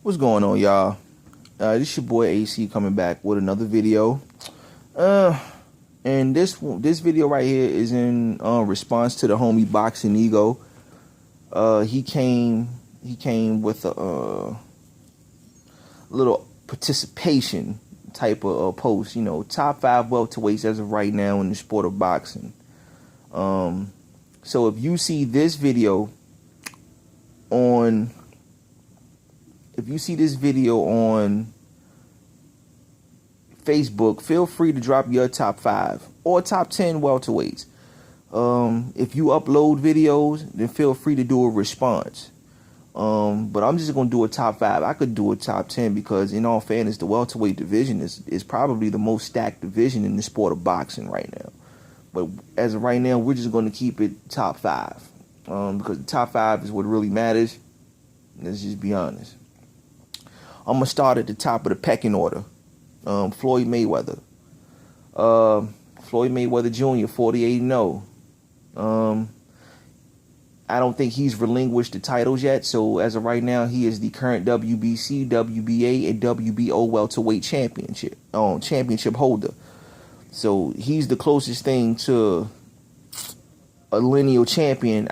What's going on, y'all? This your boy AC coming back with another video. And this video right here is in response to the homie BOXINGEGO. He came with a little participation type of post. You know, top 5 welterweights as of right now in the sport of boxing. So if you see this video on Facebook, feel free to drop your top 5 or top 10 welterweights. If you upload videos, then feel free to do a response. But I'm just going to do a top 5. I could do a top 10 because, in all fairness, the welterweight division is probably the most stacked division in the sport of boxing right now. But as of right now, we're just going to keep it top 5. Because the top 5 is what really matters. Let's just be honest. I'm going to start at the top of the pecking order. Floyd Mayweather. Floyd Mayweather Jr., 48-0. I don't think he's relinquished the titles yet. So as of right now, he is the current WBC, WBA, and WBO welterweight championship holder. So he's the closest thing to a lineal champion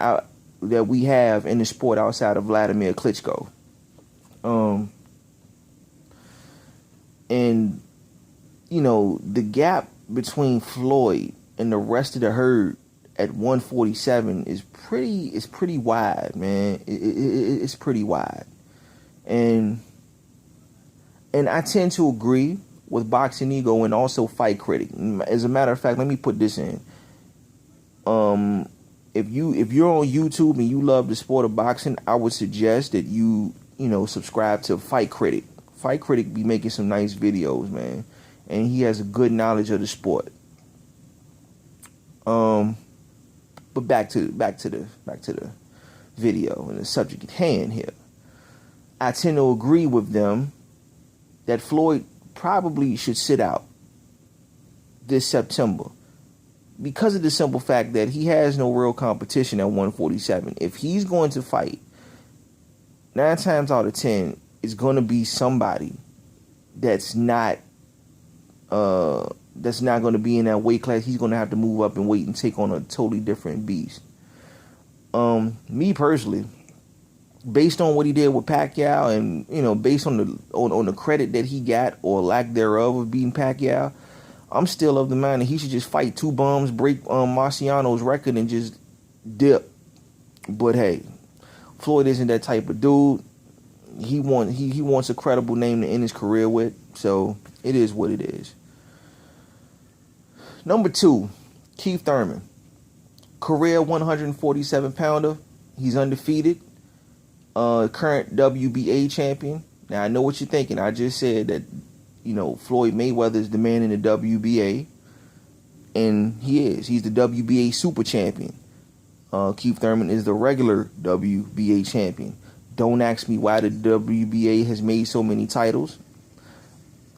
that we have in the sport outside of Vladimir Klitschko. And, you know, the gap between Floyd and the rest of the herd at 147 is pretty wide, man. It's pretty wide. And I tend to agree with BOXINGEGO and also Fight Critic. As a matter of fact, let me put this in. If you're on YouTube and you love the sport of boxing, I would suggest that you subscribe to Fight Critic. Fight Critic be making some nice videos, man, and he has a good knowledge of the sport. But back to the video and the subject at hand here. I tend to agree with them that Floyd probably should sit out this September because of the simple fact that he has no real competition at 147. If he's going to fight, 9 times out of 10, it's going to be somebody that's not going to be in that weight class. He's going to have to move up in weight and take on a totally different beast. Me personally, based on what he did with Pacquiao, and based on the credit that he got or lack thereof of beating Pacquiao, I'm still of the mind that he should just fight 2 bums, break Marciano's record, and just dip. But hey, Floyd isn't that type of dude. He wants a credible name to end his career with, so it is what it is. Number 2, Keith Thurman. Career 147-pounder. He's undefeated. Current WBA champion. Now, I know what you're thinking. I just said that, Floyd Mayweather is the man in the WBA. And he is. He's the WBA super champion. Keith Thurman is the regular WBA champion. Don't ask me why the WBA has made so many titles.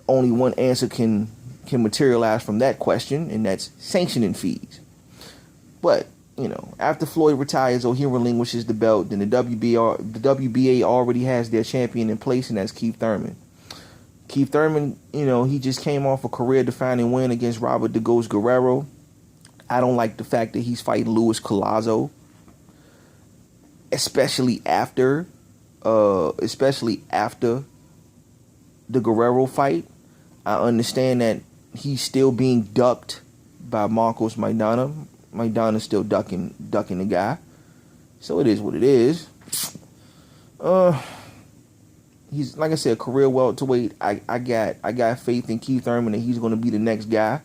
Only one answer can materialize from that question, and that's sanctioning fees. But, after Floyd retires or he relinquishes the belt, then the WBA already has their champion in place, and that's Keith Thurman. Keith Thurman, he just came off a career-defining win against Robert "The Ghost" Guerrero. I don't like the fact that he's fighting Luis Collazo, especially after the Guerrero fight. I understand that he's still being ducked by Marcos Maidana. Maidana's still ducking the guy. So it is what it is. He's, like I said, career welterweight. I got faith in Keith Thurman that he's going to be the next guy,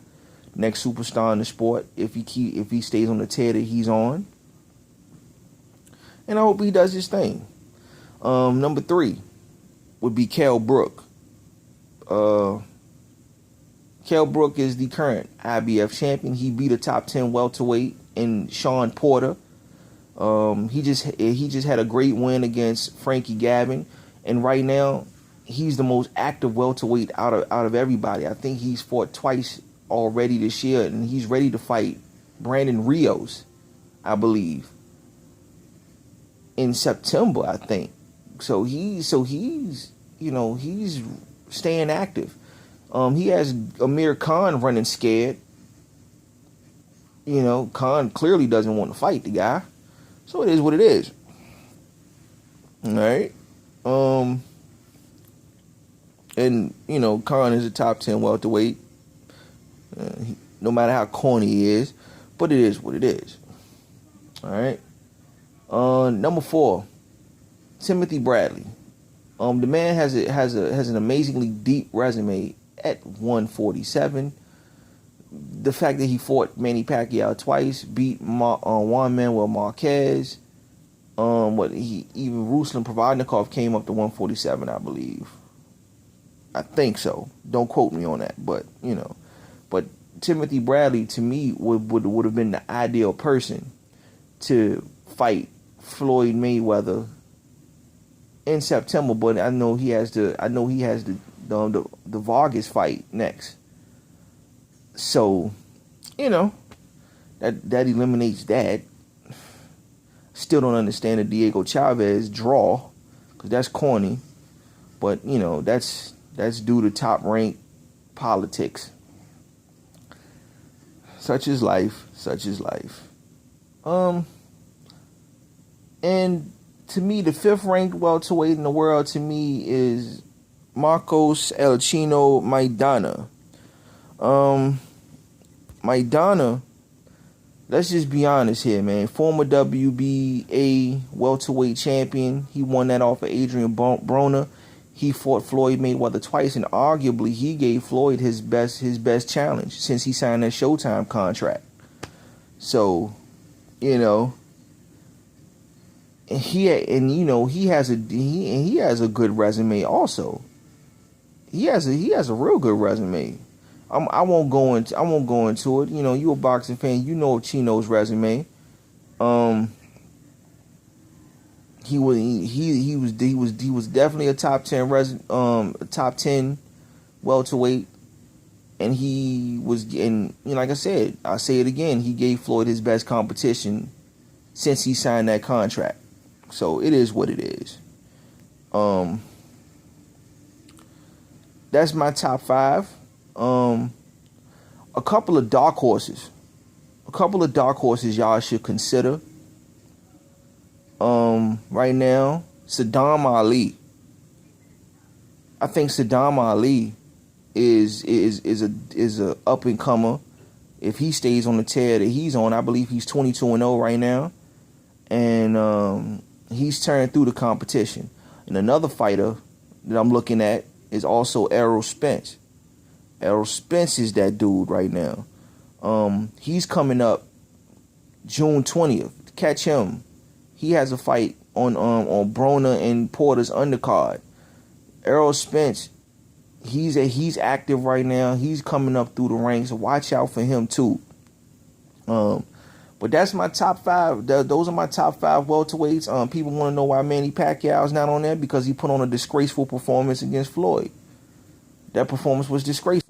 next superstar in the sport if he stays on the tear that he's on. And I hope he does his thing. Number 3 would be Kell Brook. Kell Brook is the current IBF champion. He beat a top 10 welterweight in Sean Porter. He just had a great win against Frankie Gavin, and right now he's the most active welterweight out of everybody. I think he's fought twice already this year, and he's ready to fight Brandon Rios, I believe, in September, I think. So he's he's staying active. He has Amir Khan running scared. Khan clearly doesn't want to fight the guy. So it is what it is. All right. And, Khan is a top 10 welterweight. No matter how corny he is. But it is what it is. All right. Number 4, Timothy Bradley. The man has an amazingly deep resume at 147. The fact that he fought Manny Pacquiao twice, beat Juan Manuel Marquez. Even Ruslan Provodnikov came up to 147, I believe. I think so. Don't quote me on that, but but Timothy Bradley to me would have been the ideal person to fight Floyd Mayweather in September. But I know he has the Vargas fight next. So, that eliminates that. Still don't understand the Diego Chavez draw, because that's corny. But that's due to top rank politics. Such is life. Such is life. And to me, the 5th ranked welterweight in the world to me is Marcos El Chino Maidana. Maidana, let's just be honest here, man. Former WBA welterweight champion. He won that off of Adrian Broner. He fought Floyd Mayweather twice, and arguably he gave Floyd his best challenge since he signed that Showtime contract. So, he has a good resume also. He has a real good resume. I won't go into it. You a boxing fan, you know Chino's resume. He was definitely a top 10 welterweight, and like I said, I'll say it again, he gave Floyd his best competition since he signed that contract. So it is what it is. That's my top 5. A couple of dark horses y'all should consider. Right now, Saddam Ali. I think Saddam Ali is a up and comer. If he stays on the tear that he's on, I believe he's 22-0 right now, and he's turned through the competition. And another fighter that I'm looking at is also Errol Spence. Errol Spence is that dude right now. He's coming up June 20th. Catch him. He has a fight on Broner and Porter's undercard. Errol Spence, he's active right now. He's coming up through the ranks. Watch out for him too. But that's my top 5. Those are my top 5 welterweights. People want to know why Manny Pacquiao is not on there, because he put on a disgraceful performance against Floyd. That performance was disgraceful.